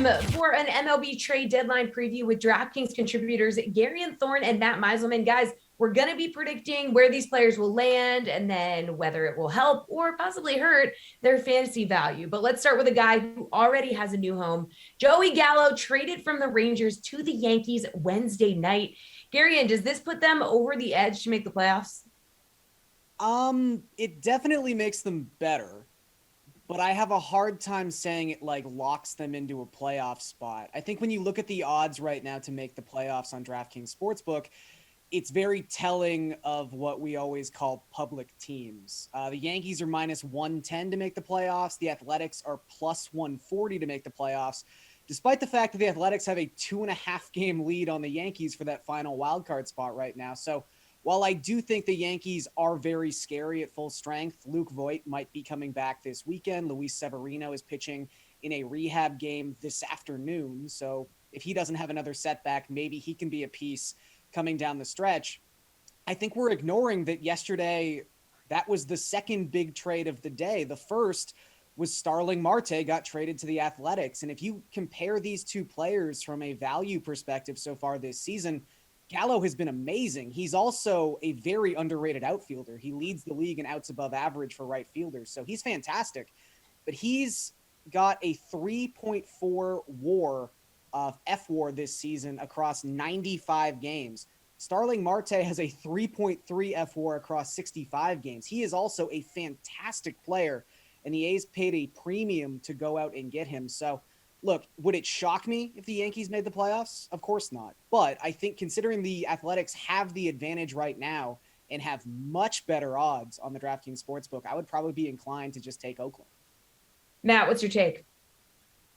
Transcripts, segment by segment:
time for an MLB Trade Deadline preview with DraftKings contributors Garion Thorne and Matt Meiselman. Guys, we're going to be predicting where these players will land and then whether it will help or possibly hurt their fantasy value. But let's start with a guy who already has a new home. Joey Gallo traded from the Rangers to the Yankees Wednesday night. Garion, does this put them over the edge to make the playoffs? It definitely makes them better, but I have a hard time saying it like locks them into a playoff spot. I think when you look at the odds right now to make the playoffs on DraftKings Sportsbook, it's very telling of what we always call public teams. The Yankees are minus 110 to make the playoffs. The Athletics are plus 140 to make the playoffs, despite the fact that the Athletics have a 2.5 game lead on the Yankees for that final wildcard spot right now. So while I do think the Yankees are very scary at full strength, Luke Voit might be coming back this weekend. Luis Severino is pitching in a rehab game this afternoon. So if he doesn't have another setback, maybe he can be a piece coming down the stretch. I think we're ignoring that yesterday, that was the second big trade of the day. The first was Starling Marte got traded to the Athletics. And if you compare these two players from a value perspective so far this season, Gallo has been amazing. He's also a very underrated outfielder. He leads the league in outs above average for right fielders. So he's fantastic. But he's got a 3.4 WAR F-WAR this season across 95 games. Starling Marte has a 3.3 F-WAR across 65 games. He is also a fantastic player, and the A's paid a premium to go out and get him. So look, would it shock me if the Yankees made the playoffs? Of course not. But I think considering the Athletics have the advantage right now and have much better odds on the DraftKings Sportsbook, I would probably be inclined to just take Oakland. Matt, what's your take?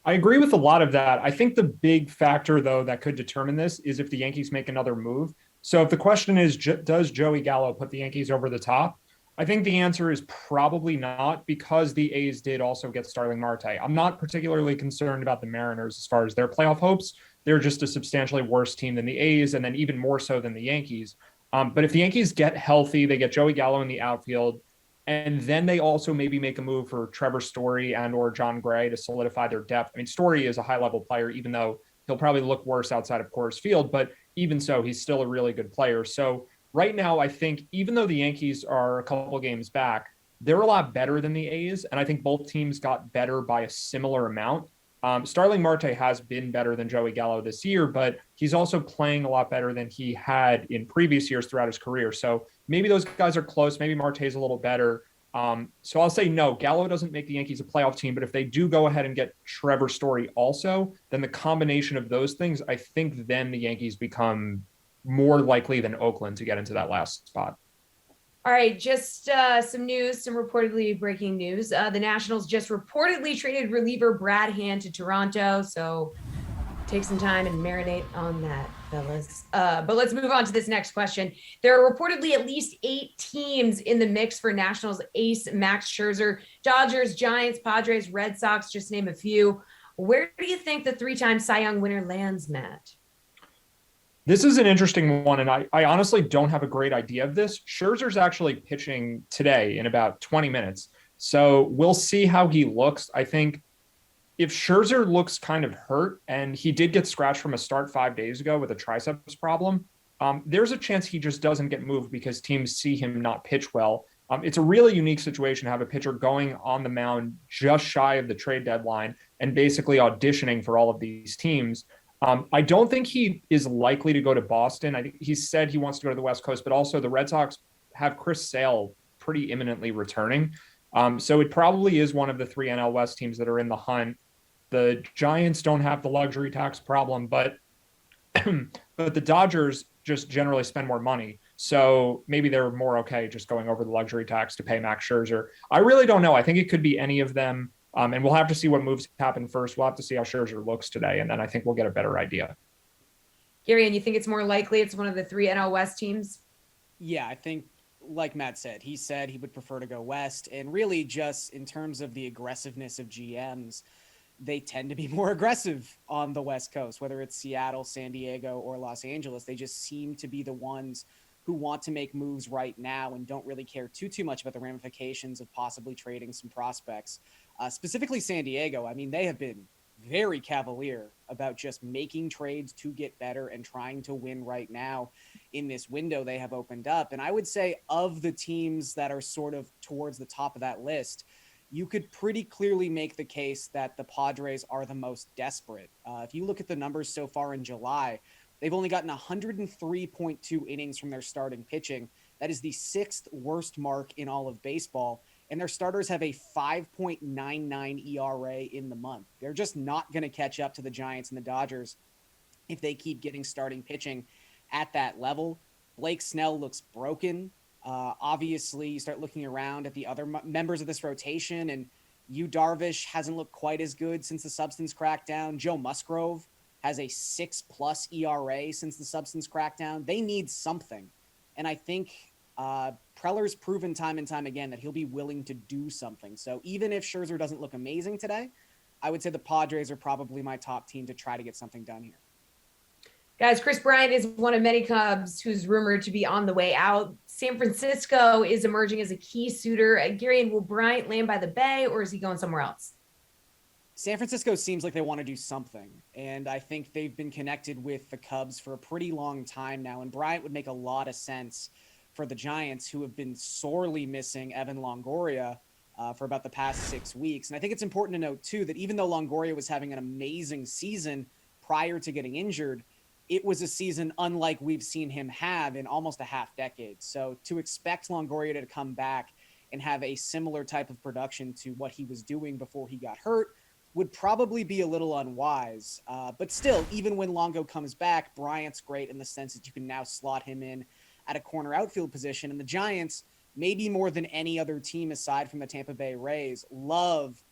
I agree with a lot of that. I think the big factor, though, that could determine this is if the Yankees make another move. So if the question is, does Joey Gallo put the Yankees over the top? I think the answer is probably not, because the A's did also get Starling Marte. I'm not particularly concerned about the Mariners as far as their playoff hopes. They're just a substantially worse team than the A's, and then even more so than the Yankees. But if the Yankees get healthy, they get Joey Gallo in the outfield, and then they also maybe make a move for Trevor Story and or John Gray to solidify their depth. I mean, Story is a high-level player, even though he'll probably look worse outside of Coors Field, but even so, he's still a really good player. So right now, I think even though the Yankees are a couple games back, they're a lot better than the A's, and I think both teams got better by a similar amount. Starling Marte has been better than Joey Gallo this year, but he's also playing a lot better than he had in previous years throughout his career. So maybe those guys are close. Maybe Marte's a little better. So I'll say no, Gallo doesn't make the Yankees a playoff team, but if they do go ahead and get Trevor Story also, then the combination of those things, I think then the Yankees become more likely than Oakland to get into that last spot. All right, just some news, some reportedly breaking news. The Nationals just reportedly traded reliever Brad Hand to Toronto, so take some time and marinate on that, fellas. But let's move on to this next question. There are reportedly at least 8 teams in the mix for Nationals ace Max Scherzer. Dodgers, Giants, Padres, Red Sox, just name a few. Where do you think the 3-time Cy Young winner lands, Matt? This is an interesting one, and I honestly don't have a great idea of this. Scherzer's actually pitching today in about 20 minutes, so we'll see how he looks. I think if Scherzer looks kind of hurt, and he did get scratched from a start 5 days ago with a triceps problem, there's a chance he just doesn't get moved because teams see him not pitch well. It's a really unique situation to have a pitcher going on the mound just shy of the trade deadline and basically auditioning for all of these teams. I don't think he is likely to go to Boston. I think he said he wants to go to the West Coast, but also the Red Sox have Chris Sale pretty imminently returning. So it probably is one of the 3 NL West teams that are in the hunt. The Giants don't have the luxury tax problem, but but the Dodgers just generally spend more money. So maybe they're more okay just going over the luxury tax to pay Max Scherzer. I really don't know. I think it could be any of them. And we'll have to see what moves happen first. We'll have to see how Scherzer looks today, and then I think we'll get a better idea. Gary, and you think it's more likely it's one of the 3 NL West teams? Yeah, I think, like Matt said he would prefer to go west. And really just in terms of the aggressiveness of GMs, they tend to be more aggressive on the West Coast, whether it's Seattle, San Diego, or Los Angeles. They just seem to be the ones who want to make moves right now and don't really care too much about the ramifications of possibly trading some prospects. Specifically San Diego, I mean, they have been very cavalier about just making trades to get better and trying to win right now in this window they have opened up. And I would say of the teams that are sort of towards the top of that list, you could pretty clearly make the case that the Padres are the most desperate. If you look at the numbers so far in July, they've only gotten 103.2 innings from their starting pitching. That is the sixth worst mark in all of baseball. And their starters have a 5.99 ERA in the month. They're just not going to catch up to the Giants and the Dodgers if they keep getting starting pitching at that level. Blake Snell looks broken. Obviously, you start looking around at the other members of this rotation, and Yu Darvish hasn't looked quite as good since the substance crackdown. Joe Musgrove has a 6+ ERA since the substance crackdown. They need something. And I think Preller's proven time and time again that he'll be willing to do something. So even if Scherzer doesn't look amazing today, I would say the Padres are probably my top team to try to get something done here. Guys, Kris Bryant is one of many Cubs who's rumored to be on the way out. San Francisco is emerging as a key suitor. Garion, will Bryant land by the Bay, or is he going somewhere else? San Francisco seems like they want to do something, and I think they've been connected with the Cubs for a pretty long time now, and Bryant would make a lot of sense for the Giants, who have been sorely missing Evan Longoria for about the past 6 weeks. And I think it's important to note, too, that even though Longoria was having an amazing season prior to getting injured, it was a season unlike we've seen him have in almost a half decade. So to expect Longoria to come back and have a similar type of production to what he was doing before he got hurt would probably be a little unwise. But still, even when Longo comes back, Bryant's great in the sense that you can now slot him in at a corner outfield position. And the Giants, maybe more than any other team aside from the Tampa Bay Rays, love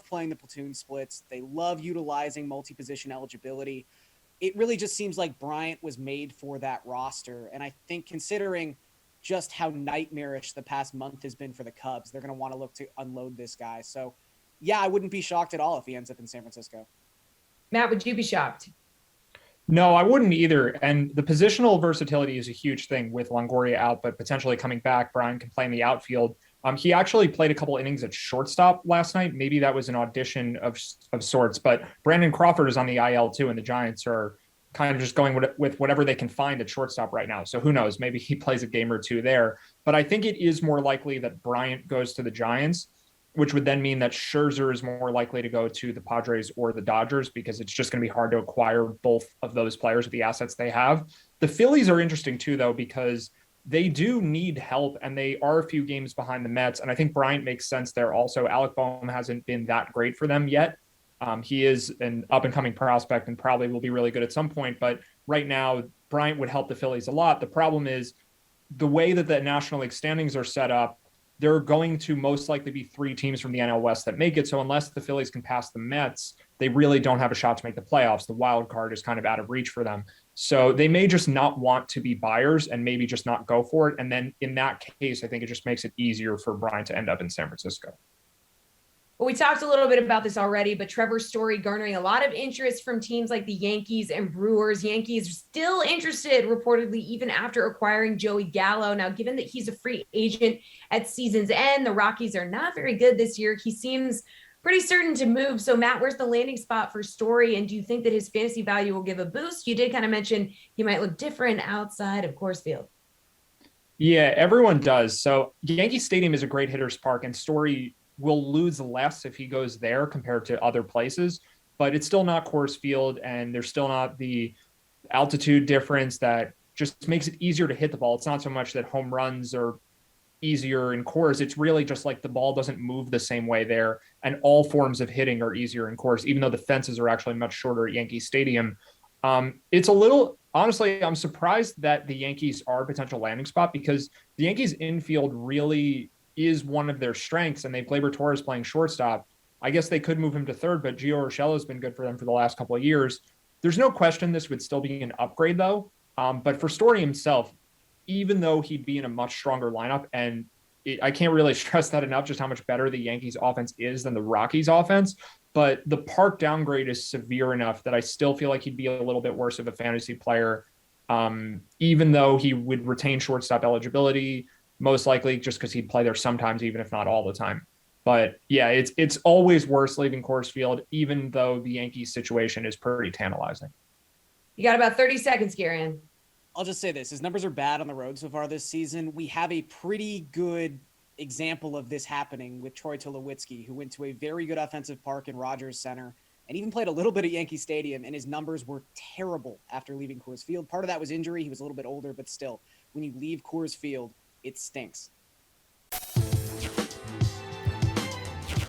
playing the platoon splits. They love utilizing multi-position eligibility. It really just seems like Bryant was made for that roster. And I think considering just how nightmarish the past month has been for the Cubs, they're going to want to look to unload this guy. So, yeah, I wouldn't be shocked at all if he ends up in San Francisco. Matt, would you be shocked? No, I wouldn't either. And the positional versatility is a huge thing with Longoria out, but potentially coming back, Brian can play in the outfield. He actually played a couple innings at shortstop last night. Maybe that was an audition of sorts, but Brandon Crawford is on the IL too, and the Giants are kind of just going with whatever they can find at shortstop right now. So who knows? Maybe he plays a game or two there. But I think it is more likely that Bryant goes to the Giants, which would then mean that Scherzer is more likely to go to the Padres or the Dodgers, because it's just going to be hard to acquire both of those players with the assets they have. The Phillies are interesting too, though, because they do need help, and they are a few games behind the Mets. And I think Bryant makes sense there also. Alec Boehm hasn't been that great for them yet. He is an up-and-coming prospect and probably will be really good at some point. But right now, Bryant would help the Phillies a lot. The problem is the way that the National League standings are set up, there are going to most likely be 3 teams from the NL West that make it. So unless the Phillies can pass the Mets, they really don't have a shot to make the playoffs. The wild card is kind of out of reach for them. So they may just not want to be buyers and maybe just not go for it. And then in that case, I think it just makes it easier for Bryant to end up in San Francisco. Well, we talked a little bit about this already, but Trevor Story garnering a lot of interest from teams like the Yankees and Brewers. Yankees still interested, reportedly, even after acquiring Joey Gallo. Now, given that he's a free agent at season's end, the Rockies are not very good this year. He seems pretty certain to move. So, Matt, where's the landing spot for Story? And do you think that his fantasy value will give a boost? You did kind of mention he might look different outside of Coors Field. Yeah, everyone does. So Yankee Stadium is a great hitter's park, and Story will lose less if he goes there compared to other places, but it's still not Coors Field, and there's still not the altitude difference that just makes it easier to hit the ball. It's not so much that home runs are easier in Coors. It's really just like the ball doesn't move the same way there, and all forms of hitting are easier in Coors, even though the fences are actually much shorter at Yankee Stadium. It's a little, honestly, I'm surprised that the Yankees are a potential landing spot, because the Yankees infield really is one of their strengths, and they have Gleyber Torres playing shortstop. I guess they could move him to third, but Gio Urshela has been good for them for the last couple of years. There's no question this would still be an upgrade, though. But for Story himself, even though he'd be in a much stronger lineup, and I can't really stress that enough, just how much better the Yankees offense is than the Rockies offense, but the park downgrade is severe enough that I still feel like he'd be a little bit worse of a fantasy player, even though he would retain shortstop eligibility, most likely just because he'd play there sometimes, even if not all the time. But yeah, it's always worse leaving Coors Field, even though the Yankees situation is pretty tantalizing. You got about 30 seconds, Garion. I'll just say this: his numbers are bad on the road so far this season. We have a pretty good example of this happening with Troy Tulowitzki, who went to a very good offensive park in Rogers Center and even played a little bit at Yankee Stadium, and his numbers were terrible after leaving Coors Field. Part of that was injury. He was a little bit older, but still, when you leave Coors Field, it stinks.